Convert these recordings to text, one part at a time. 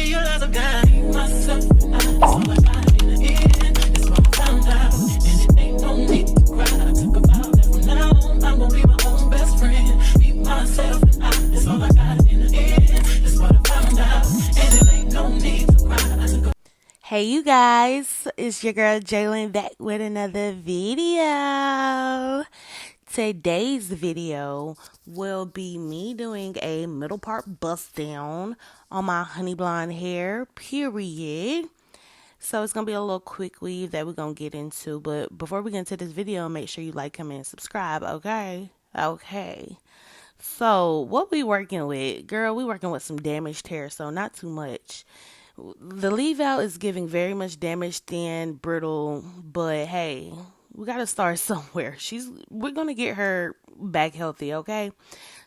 realize I've got myself. It's all I got in the end. It's what I found out. And it ain't no need to cry. I took a vow that from now on, I'm gonna be my own best friend. Be myself. It's all I got in the end. It's what I found out. And it ain't no need to cry. I took a Hey you guys, it's your girl Jalen back with another video. Today's video will be me doing a middle part bust down on my honey blonde hair, period. So it's going to be a little quick weave that we're going to get into. But before we get into this video, make sure you like, comment, and subscribe, okay? Okay. So what we working with? Girl, we working with some damaged hair, so not too much. The leave out is giving very much damaged, thin, brittle, but hey, we gotta start somewhere. We're gonna get her back healthy, okay?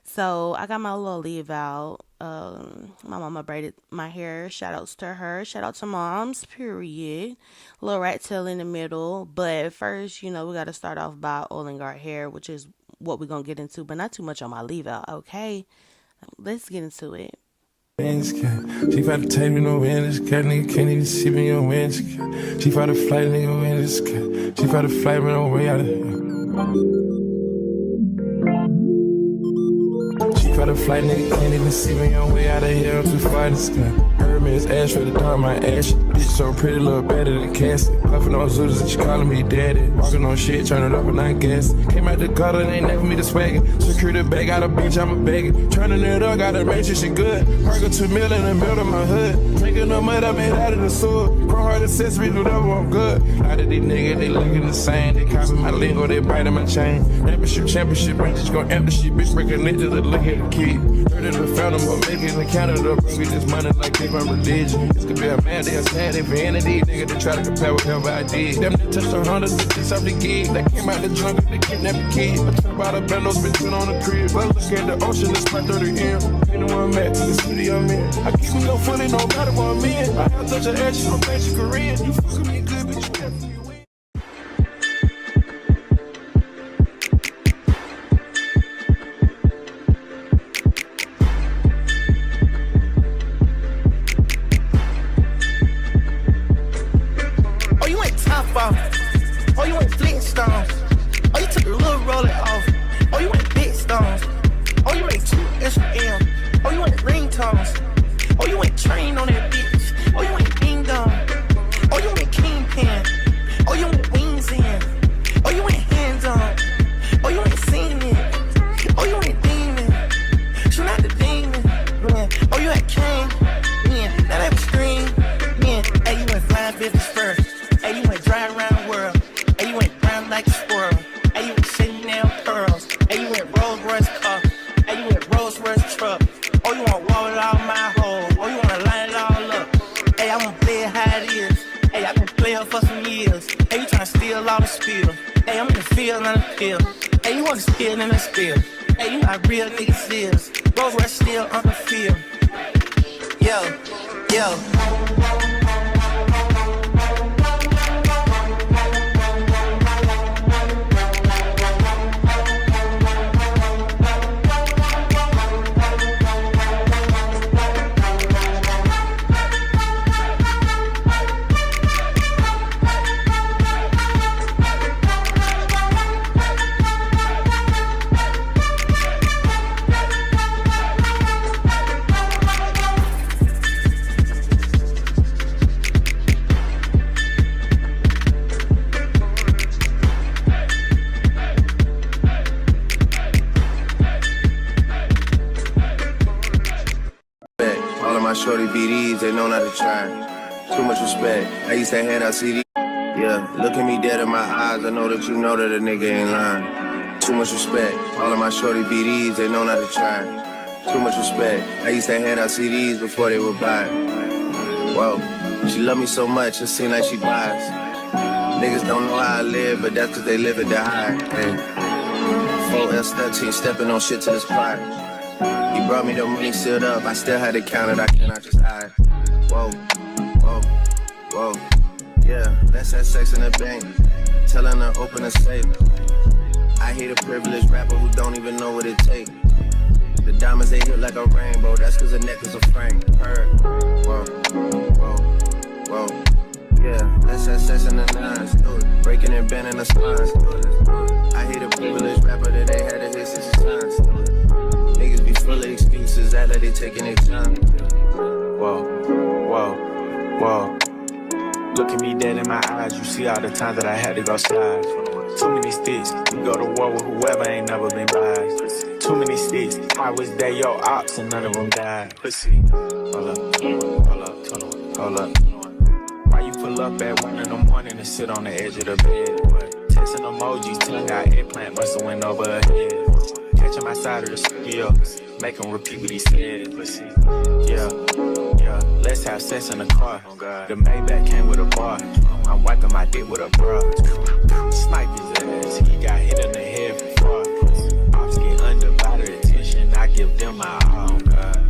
So I got my little leave out. My mama braided my hair. Shout outs to her. Shout out to moms, period. Little rat tail in the middle. But first, we gotta start off by oiling our hair, which is what we're gonna get into, but not too much on my leave out, okay? Let's get into it. She fight to take me no win this cat, nigga can't even see me on win this cat. She fight to flight, nigga win this cat. She fight to flight me no way out of here. She fight to flight, nigga can't even see me on way out of here. I'm too far this cat. Hermes ash for the dark, my ash. Bitch so pretty, look better than Cassie. Puffin' on Zooters and she calling me daddy. Walking on shit, turn it up and I guess. Came out the gutter, they ain't never me the swagger. Security bag, got a bitch, I'm a bagger. Turning it up, gotta make sure she good. Burger 2 mil in the middle of my hood. Making no mud, I made out of the sewer. Chrome heart accessories, whatever, I'm good. A lot of these niggas, they looking the same. They copy my lingo, they biting my chain. Championship, bitch, just gon' empty shit. Bitch, breaking niggas, look at the kid. Heard of the fountain, but making the Canada. Bring me this money like they my religion. This could be a man, they a sad vanity. Nigga, they try to compare whatever I did. Them they touched on hundreds of bitches off the gig. They came out the jungle, they kidnapped the kid. I talk about a bando, spit shit on the crib. But look at the ocean, it's my 30 M. You know where I'm at, the city I'm in. I keep me no fully, no matter what I'm in. I have touch her ass, you don't think she Korean. You fucking me good, but you definitely win. Oh, you ain't Flintstones. Oh, you took a little roller off. Oh, you ain't big stones. Oh, you ain't 2 M. Oh, you ain't ringtones. Oh, you ain't train on that bitch. Oh, you ain't ding dong. Oh, you ain't kingpin. Oh, you ain't wings in. Oh, you ain't hands on. Oh, you ain't seen it. Oh, you ain't demon. She not the demon. Man. Oh, you ain't king. Yeah, now that was green. Yeah, hey, you went flying business first. Hey, you went dry around the world. Hey, you went brown like a squirrel. Hey, you went shitty nail pearls. Hey, you went Rolls Royce car. Hey, you went Rolls Royce truck. Oh, you want wall it all my hole. Oh, you wanna line it all up. Hey, I wanna play it how it is. Hey, I've been playing for some years. Hey, you tryna steal all the spill. Hey, I'm in the field, not the field. Hey, you wanna spill in the spill. Hey, you not real niggas is. Rolls Royce still on the field. Yo. My shorty BDs, they know not to try. Too much respect. I used to hand out CDs. Yeah, look at me dead in my eyes. I know that you know that a nigga ain't lying. Too much respect. All of my shorty BDs, they know not to try. Too much respect. I used to hand out CDs before they would buy. Whoa, she love me so much, it seems like she buys. Niggas don't know how I live, but that's cause they live it to high. Hey. 4S13, stepping on shit to the spot. He brought me the money sealed up, I still had to count it, I cannot just hide. Whoa, whoa, whoa. Yeah, let's have sex in the bank. Telling her open a safe. I hate a privileged rapper who don't even know what it takes. The diamonds they hit like a rainbow, that's cause the necklace a frame. Heard, whoa. been in the spines. I hate a privileged rapper that ain't had a hit since his sons. Niggas be full of excuses, act like they taking their time. Whoa, whoa, whoa. Look at me dead in my eyes, you see all the times that I had to go slide. Too many sticks, we go to war with whoever ain't never been biased. Too many sticks, I was there, your ops, and none of them died. Pussy, hold up, hold up. Why you pull up at 1 in the morning and sit on the edge of the bed? Texting emojis, tongue out, eggplant musta went over her head. Catch him outside of the studio, make him repeat what he said. Pussy, yeah. Let's have sex in the car. The Maybach came with a bar. I'm wiping my dick with a bra. Snipe his ass, he got hit in the head before. Ops get undivided attention, I give them my all.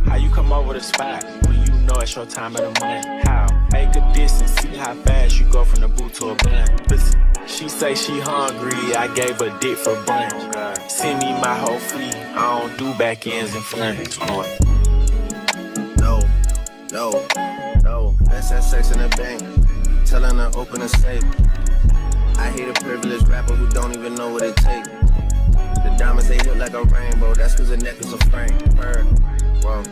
How you come over the spot when you know it's your time of the month? How? Make a distance, see how fast you go from the boot to a blunt. She say she hungry, I gave her dick for bunch. Send me my whole fleet, I don't do back ends and fronts. No, let's have sex in the bank. Tellin' her open a safe. I hate a privileged rapper who don't even know what it takes. The diamonds they look like a rainbow, that's cause the necklace a frame. Whoa.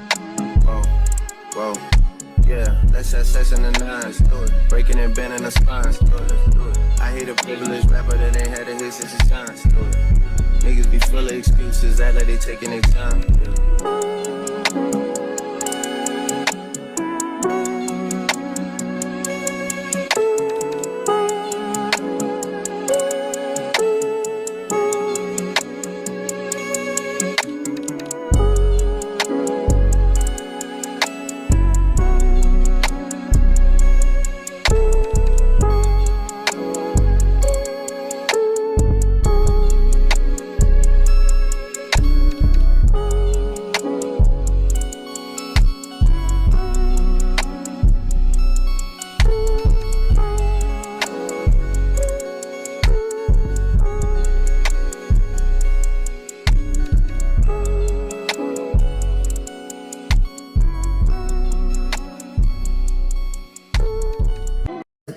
Yeah, let's have sex in the nines. Breaking and bending the spines. I hate a privileged rapper that ain't had a hit since his sons. Niggas be full of excuses, act like they taking their time.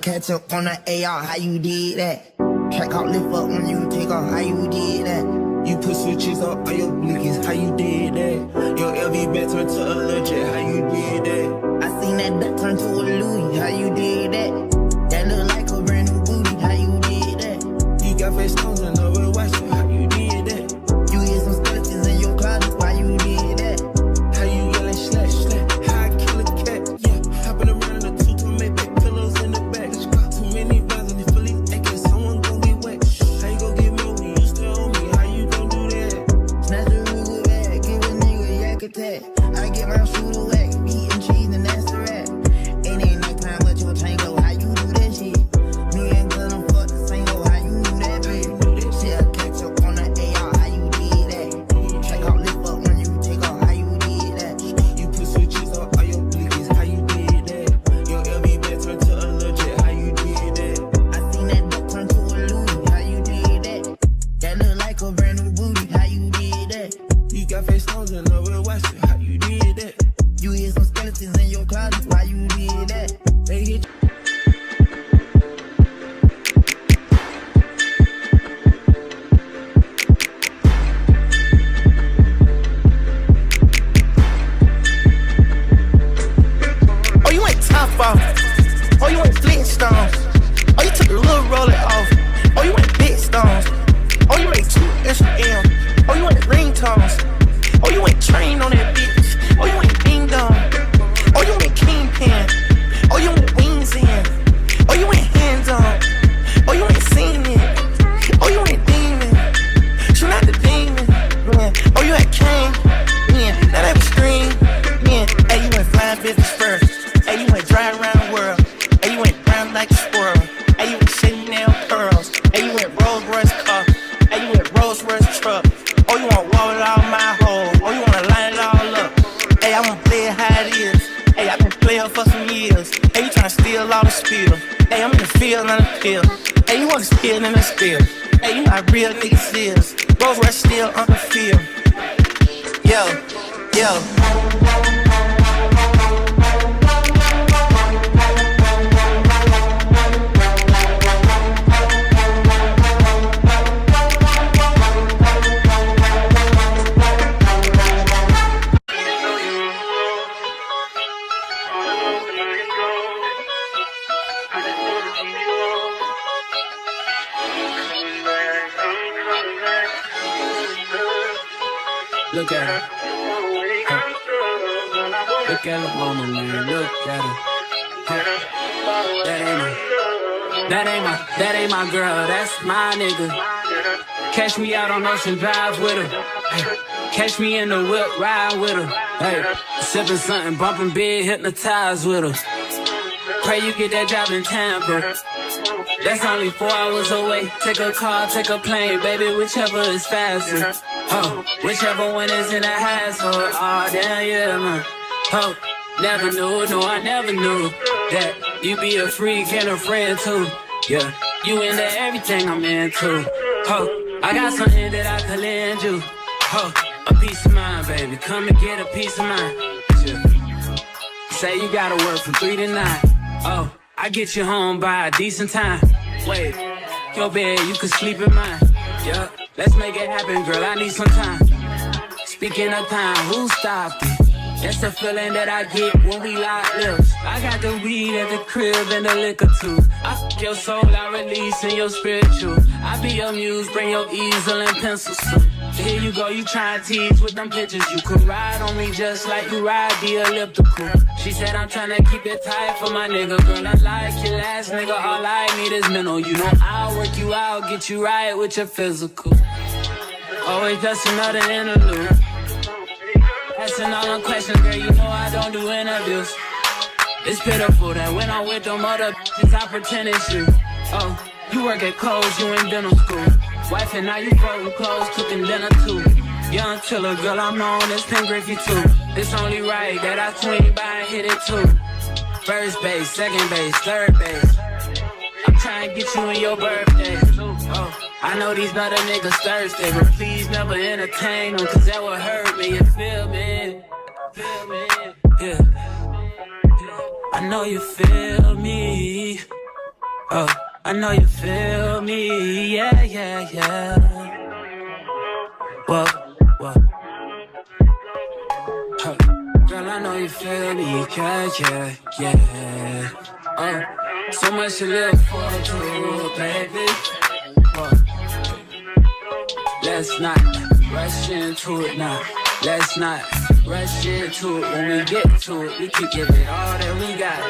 Catch up on the AR, how you did that? Track out, lift up when you take off, how you did that? You put switches up on your blinkies, how you did that? Your LV back turned to a legit, how you did that? I seen that duck turn to a Louis, how you did that? That look like a brand new booty, how you did that? You got face stones and over the watch, how you did that? You hit some skeletons in your closet, why you did that? How you yelling slash, how I kill a cat, yeah. Hopping around in the two to make back pillows in the back. Too many rounds and they fully aching, someone gon' get wet. How you gon' get me when you still on me, how you gon' do that? Snatch the Ruger bag, give a nigga a yak attack. I get my shooter whack, eating cheese and that's the rat. It ain't nighttime but your tango, how you do that shit? Me and Glenn fuck the single, how you do that bitch? Shit, I catch up on the AR, how you did that? Check out, lift up when you take off, how you did that? You put switches up on your blinkies, how you did that? Your LV back turned to a legit, how you did that? I seen that duck turn to a Louis, how you did that? That look like a brand new booty, how you did that? You got face stones and over the watch, how you did that? You hit some skeletons in your closet, why you did that? They hit Oh, you ain't top off. Oh, you ain't Flintstones. Oh, you took a little roller off. Oh, you ain't big stones. Oh, you ain't 2 extra M. Oh, you ain't ringtones. Oh, you ain't train on that bitch. Oh, you ain't ding dong. Oh, you ain't kingpin. Oh, you ain't wings in. Oh, you ain't hands on. Oh, you ain't seen it. Oh, you ain't demon. She not the demon. Man. Oh, you ain't king. Yeah, now that was scream. Yeah, hey, you went flying business first. Hey, you went drive around the world. Hey, you went brown like a squirrel. Hey, you went Chanel pearls. Hey, you went Rolls Royce car. Hey, you went Rolls Royce truck. Oh, you want wall it all my hole. Oh, you wanna line it all up. Hey, I wanna play it how it is. Hey, I been playing for some years. Hey, you tryna steal all the spill. Hey, I'm in the field, not the field. Hey, you wanna spill in the spill. Hey, you my real niggas is. Rolls Royce still on the field. Yo. Look at her. Look at her mama, man. Look at her. That ain't my girl. That's my nigga. Catch me out on Ocean Drive with her. Hey, catch me in the whip, ride with her. Hey, sipping something, bumping big, hypnotized with her. Pray you get that job in Tampa. That's only 4 hours away. Take a car, take a plane, baby, whichever is faster. Oh, whichever one is in the hassle. Oh, damn, yeah, man. Oh, never knew, no, I never knew that you be a freak and a friend too. Yeah, you into everything I'm into. Oh, I got something that I could lend you. Oh, a piece of mind, baby. Come and get a piece of mind. Yeah. Say you gotta work from 3 to 9. Oh, I get you home by a decent time. Wait, your bed, you can sleep in mine. Yeah, let's make it happen, girl. I need some time. Speaking of time, who stopped it? That's the feeling that I get when we lock lips. I got the weed at the crib and the liquor too. I fuck your soul, I release in your spiritual. I be your muse, bring your easel and pencils too. Here you go, you try and tease with them pictures. You could ride on me just like you ride the elliptical. She said I'm trying to keep it tight for my nigga. Girl, I like your last nigga, all I need is mental. You know I'll work you out, get you right with your physical. Always just another interlude. Asking all them questions, girl, you know I don't do interviews. It's pitiful that when I'm with them other bitches, I pretend it's you. Oh, you work at Kohl's, you in dental school. Wife and now you folding clothes, cooking dinner too. Young killer, girl, I'm known as Pen Griffey too. It's only right that I swing by and hit it too. First base, second base, third base. I'm trying to get you in your birthday. Oh, I know these other niggas thirsty, but please never entertain them, cause that would hurt me, you feel me? Feel me? Yeah. I know you feel me. Oh, I know you feel me. Yeah, yeah, yeah. Whoa, whoa. Huh. Girl, I know you feel me. Yeah, yeah, yeah. Oh, so much to live for, too, baby. Let's not rush into it now. Let's not rush into it. When we get to it, we can give it all that we got.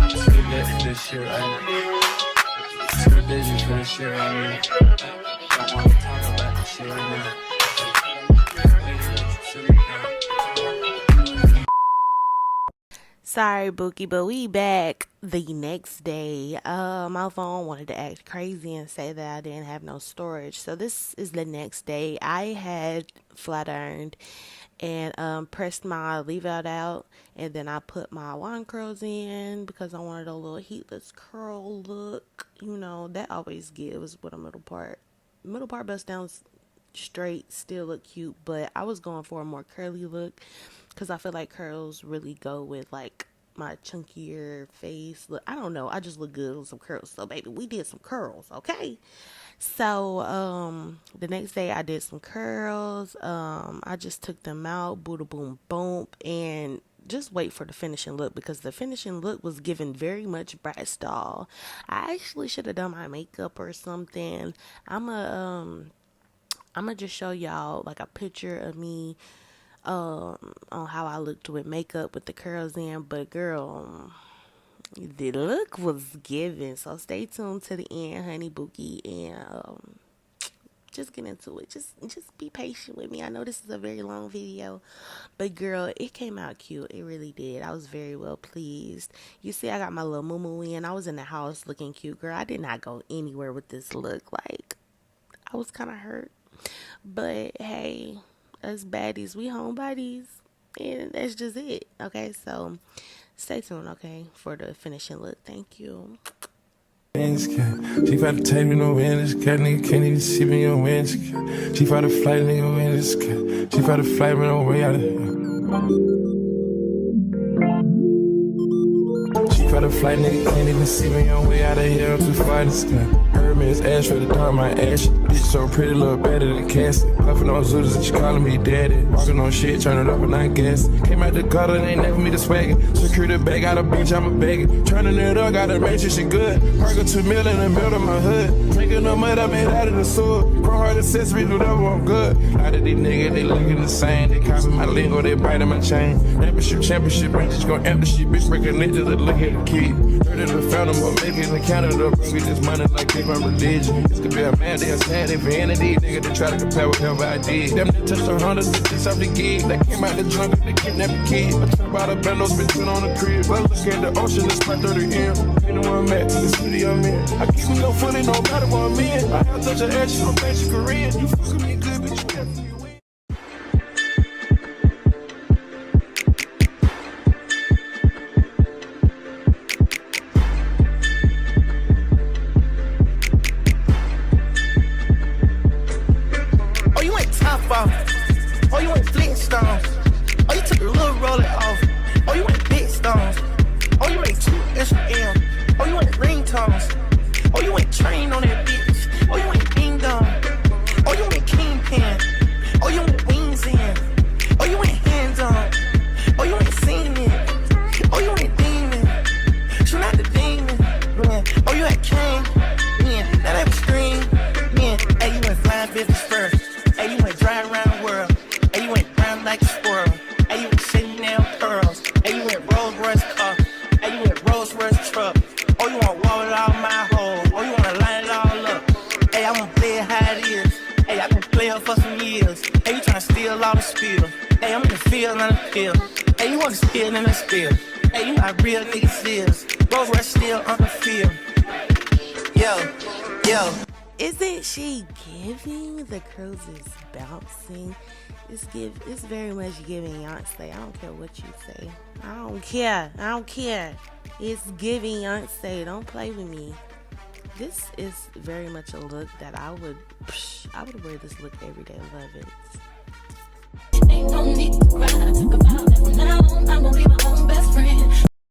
Too busy for this shit right now. Too busy for this shit right now. Don't want to talk about this shit right now. Sorry, Bookie, but we back the next day. My phone wanted to act crazy and say that I didn't have no storage. So this is the next day. I had flat ironed and pressed my leave out, and then I put my wine curls in because I wanted a little heatless curl look. You know, that always gives with a middle part. Middle part bust down straight, still look cute, but I was going for a more curly look because I feel like curls really go with like my chunkier face look. I don't know, I just look good with some curls. So baby, we did some curls, okay? So the next day I did some curls. I just took them out, booda boom boom, and just wait for the finishing look, because the finishing look was given very much Bratz doll. I actually should have done my makeup or something. I'm gonna just show y'all like a picture of me on how I looked with makeup with the curls in, but girl, the look was given. So stay tuned to the end, honey bookie, and just get into it. Just be patient with me. I know this is a very long video, but girl, it came out cute. It really did. I was very well pleased. You see, I got my little moo in. I was in the house looking cute, girl. I did not go anywhere with this look. Like, I was kind of hurt, but hey, us baddies, we homebodies, and that's just it. Okay, so stay tuned, okay, for the finishing look. Thank you. She tried to take me no winners, cat nigga can't even see me on wins. She tried to flight nigga winners, she tried to fly me no way out of here. She tried to fly nigga can't even see me on way out of here. I'm too far in the sky. Hermes ash for the dark, my ash. Bitch so pretty, look better than Cassie. Puffin' on Zooters and she calling me daddy. Walking on shit, turn it up and I gas. Came out the gutter, they ain't never me the swagger. Security bag, got a bitch, I'm a bagger. Turning it up, gotta make sure she good. Park a 2 mil in the middle of my hood. Drinking no mud, I made out of the sewer. Pro hard accessories, whatever, I'm good. A lot of these niggas, they looking the same. They copy my lingo, they biting my chain. Championship, ain't just gon' empty shit. Bitch breaking niggas that look at the kid. Heard of the fountain, but making the Canada. Bring me this money like keep my religion. This could be a man, they a sad vanity. Nigga, they try to compare whatever I did. Them they touched 100, this off the gig. They came out the jungle, they kidnapped the kid. I talk about a bendos, been put on the crib. I look at the ocean, it's my 30 M. You know where I'm at, the city I'm in. I keep me no footy, no matter where I'm in. I have touch of ass, you don't think you Korean. You fucking me good, but you can't feel win. Oh, you ain't top off. Oh, you ain't Flintstones. Oh, you took a little roller off. Oh, you ain't big stones. Oh, you ain't 2 M. Oh, you ain't ringtones. Oh, you ain't train on that bitch. Oh, you ain't ding dong. Oh, you ain't kingpin. Oh, you ain't wings in. Oh, you ain't hands on. Oh, you ain't seen it. Oh, you ain't demon. She not the demon. Man. Oh, you ain't king. Man, that ain't scream. Man, hey, you ain't flying business first. Hey, you went dry around the world. Hey, you went brown like a squirrel. Hey, you went sitting down pearls. Hey, you went Rolls Royce car. Hey, you went Rolls Royce truck. Oh, you want to wall it all my hole. Oh, you want to line it all up. Hey, I want to play it how it is. Hey, I've been playing for some years. Hey, you trying to steal all the spill. Hey, I'm in the field, not the field. Hey, you want to steal in the spill. Hey, you my real nigga steals. Rolls Royce still on the field. Yo. Isn't she giving? The cruise is bouncing. It's very much giving Beyonce. I don't care what you say. I don't care. It's giving Beyonce. Don't play with me. This is very much a look that I would wear this look every day. Love it. Ain't no need to cry about that from now on. I'm gonna be my